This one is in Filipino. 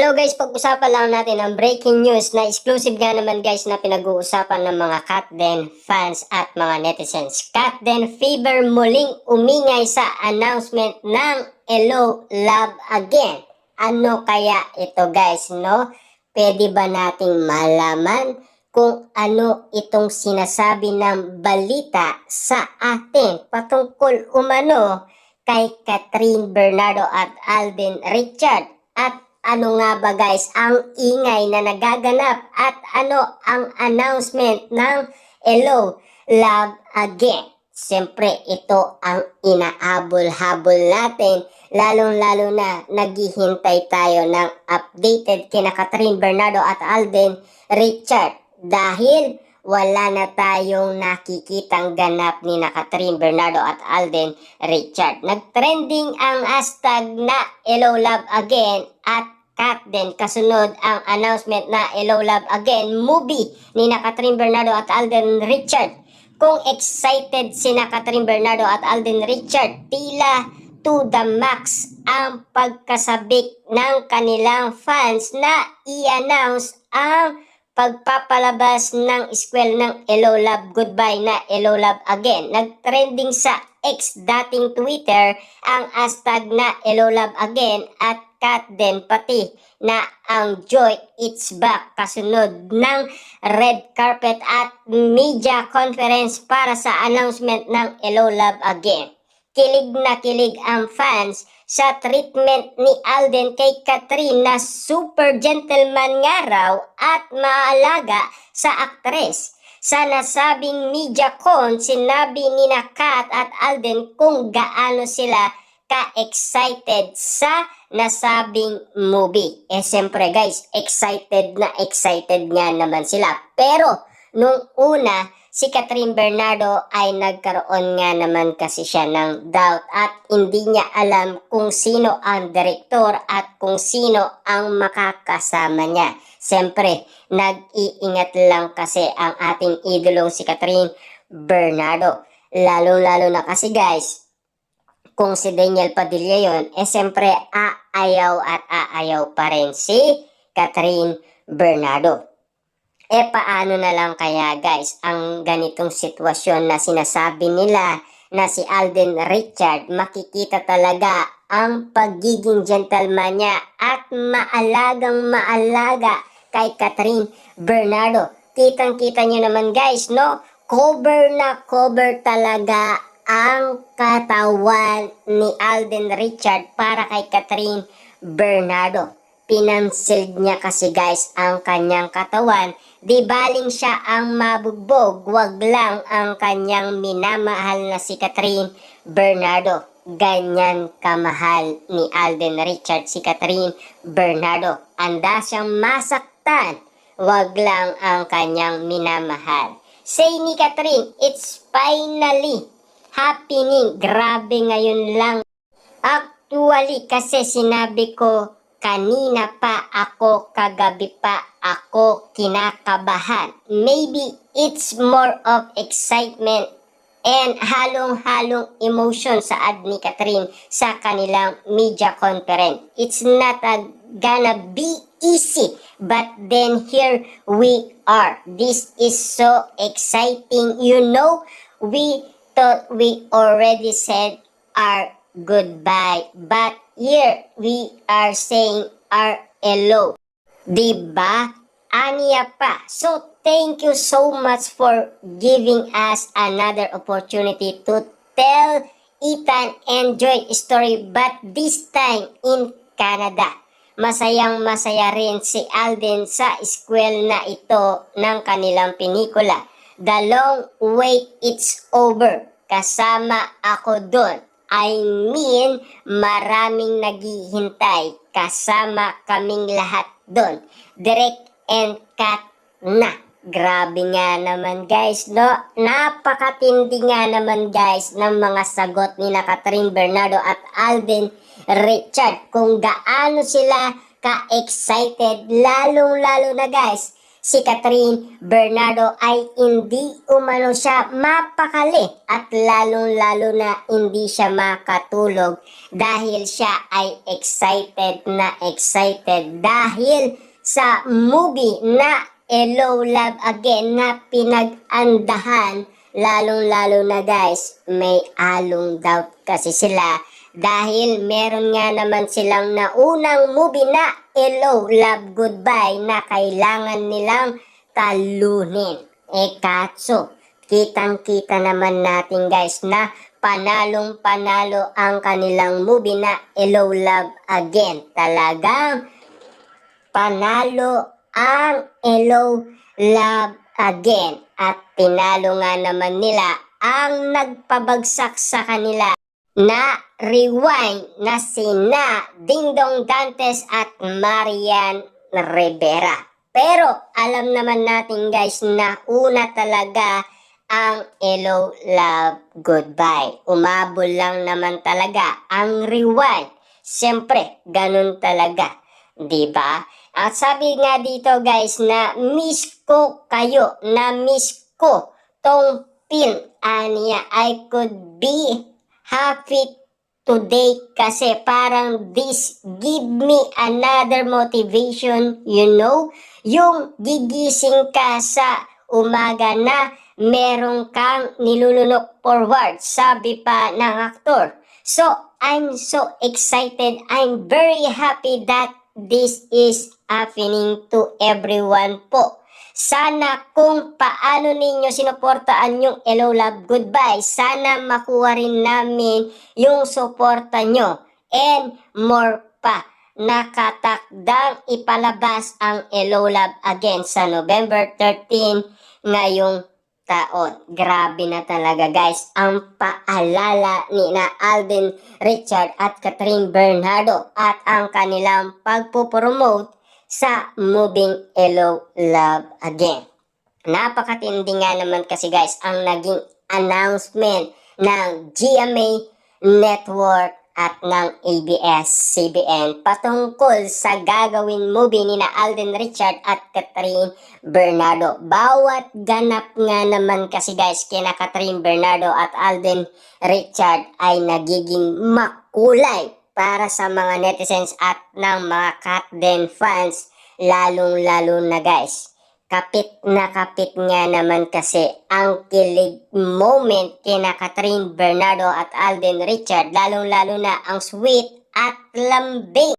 Hello guys, pag-usapan lang natin ang breaking news na exclusive nga naman guys na pinag-uusapan ng mga Katden fans at mga netizens. Katden Fever muling umingay sa announcement ng Hello Love Again. Ano kaya ito guys, no? Pwede ba nating malaman kung ano itong sinasabi ng balita sa atin patungkol umano kay Catherine Bernardo at Alden Richard? At ano nga ba guys ang ingay na nagaganap at ano ang announcement ng Hello Love Again? Siyempre ito ang inaabol-habol natin, lalong-lalo na naghihintay tayo ng updated kina Catherine Bernardo at Alden Richard dahil wala na tayong nakikitang ganap ni na Catherine Bernardo at Alden Richard. Nagtrending ang hashtag na Hello Love Again at Katden kasunod ang announcement na Hello Love Again movie ni na Catherine Bernardo at Alden Richard. Kung excited si na Catherine Bernardo at Alden Richard, tila to the max ang pagkasabik ng kanilang fans na i-announce ang pagpapalabas ng squel ng Hello Love Goodbye na Hello Love Again. Nagtrending sa X dating Twitter ang hashtag na Hello Love Again at Katden pati na ang Joy It's Back kasunod ng red carpet at media conference para sa announcement ng Hello Love Again. Kilig na kilig ang fans sa treatment ni Alden kay Catherine na super gentleman nga raw at maalaga sa aktres. Sa nasabing media con, sinabi ni na Kat at Alden kung gaano sila ka-excited sa nasabing movie. Siyempre guys, excited nga naman sila. Pero nung una, si Catherine Bernardo ay nagkaroon nga naman kasi siya ng doubt at hindi niya alam kung sino ang direktor at kung sino ang makakasama niya. Siyempre, nag-iingat lang kasi ang ating idolong si Catherine Bernardo. Lalo-lalo na kasi guys, kung si Daniel Padilla yun, siyempre aayaw at aayaw pa rin si Catherine Bernardo. Paano na lang kaya guys ang ganitong sitwasyon na sinasabi nila na si Alden Richard, makikita talaga ang pagiging gentleman niya at maalagang maalaga kay Catherine Bernardo. Kitang-kita niyo naman guys, no? Cover na cover talaga ang katawan ni Alden Richard para kay Catherine Bernardo. Pinansilid niya kasi guys ang kanyang katawan. Di baling siya ang mabugbog, wag lang ang kanyang minamahal na si Catherine Bernardo. Ganyan kamahal ni Alden Richard si Catherine Bernardo. Anda siyang masaktan, wag lang ang kanyang minamahal. Say ni Catherine, it's finally happening. Grabe ngayon lang. Actually, kasi sinabi ko kanina pa ako, kagabi pa ako kinakabahan. Maybe it's more of excitement and halong-halong emotion sa ad ni Catherine sa kanilang media conference. It's not gonna be easy, but then here we are. This is so exciting. You know, we thought we already said our goodbye, but here we are saying our hello. Diba? Aniya pa. So, thank you so much for giving us another opportunity to tell Ethan and Joy story, but this time in Canada. Masayang masaya rin si Alden sa squel na ito ng kanilang pelikula. The long wait, it's over. Kasama ako doon. I mean, maraming naghihintay. Kasama kaming lahat doon. Direk and Kat na. Grabe nga naman guys, no? Napakatindi nga naman guys ng mga sagot ni na Catherine Bernardo at Alden Richard. Kung gaano sila ka-excited, lalong-lalo na guys si Catherine Bernardo ay hindi umano siya mapakali at lalong-lalo na hindi siya makatulog dahil siya ay excited na excited dahil sa movie na Hello Love Again na pinag-andahan. Lalong-lalo na guys, may along doubt kasi sila dahil meron nga naman silang naunang movie na Hello Love Goodbye na kailangan nilang talunin. Katso, kitang-kita naman natin guys na panalong-panalo ang kanilang movie na Hello Love Again. Talagang panalo ang Hello Love Again at tinalo nga naman nila ang nagpabagsak sa kanila na rewind na sina Dingdong Dantes at Marian Rivera. Pero alam naman natin guys na una talaga ang Hello Love Goodbye. Umabol lang naman talaga ang rewind. Siyempre, ganun talaga. Diba? At sabi nga dito guys na miss ko kayo, na miss ko tong film. Aniya, I could be happy today kasi parang this give me another motivation, you know? Yung gigising ka sa umaga na meron kang nilulunok forward, sabi pa ng aktor. So, I'm so excited. I'm very happy that this is happening to everyone po. Sana kung paano ninyo sinuportaan yung Hello Love Goodbye, sana makuha rin namin yung suporta nyo. And more pa, nakatakdang ipalabas ang Hello Love Again sa November 13 ngayong taon. Grabe na talaga guys ang paalala ni na Alden Richard at Catherine Bernardo at ang kanilang pagpupromote sa moving Hello Love Again. Napakatindi nga naman kasi guys ang naging announcement ng GMA Network at ng ABS-CBN patungkol sa gagawing movie ni na Alden Richard at Catherine Bernardo. Bawat ganap nga naman kasi guys kina Catherine Bernardo at Alden Richard ay nagiging makulay para sa mga netizens at ng mga Katden fans, lalong-lalo na guys. Kapit na kapit nga naman kasi ang kilig moment kina Catherine Bernardo at Alden Richard, lalong-lalo na ang sweet at lambing